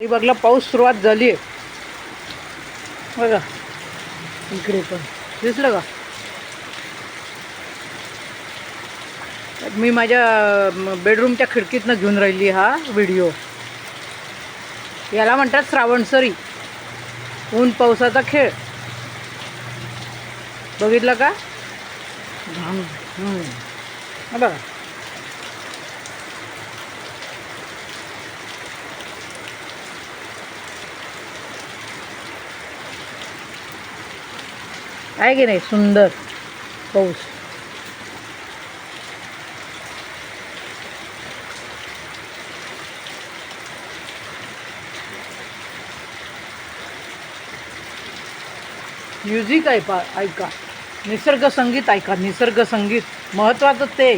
बघला पाऊस सुरुवात झाली आहे बघा. इकडे पण दिसलं का? मी माझ्या बेडरूमच्या खिडकीतनं घेऊन राहिली हा व्हिडिओ. याला म्हणतात श्रावणसरी, ऊन पावसाचा खेळ. बघितलं का? बघा आहे की नाही सुंदर पाऊस. म्युझिक ऐका, निसर्ग संगीत ऐका. निसर्ग संगीत महत्त्वाचं ते.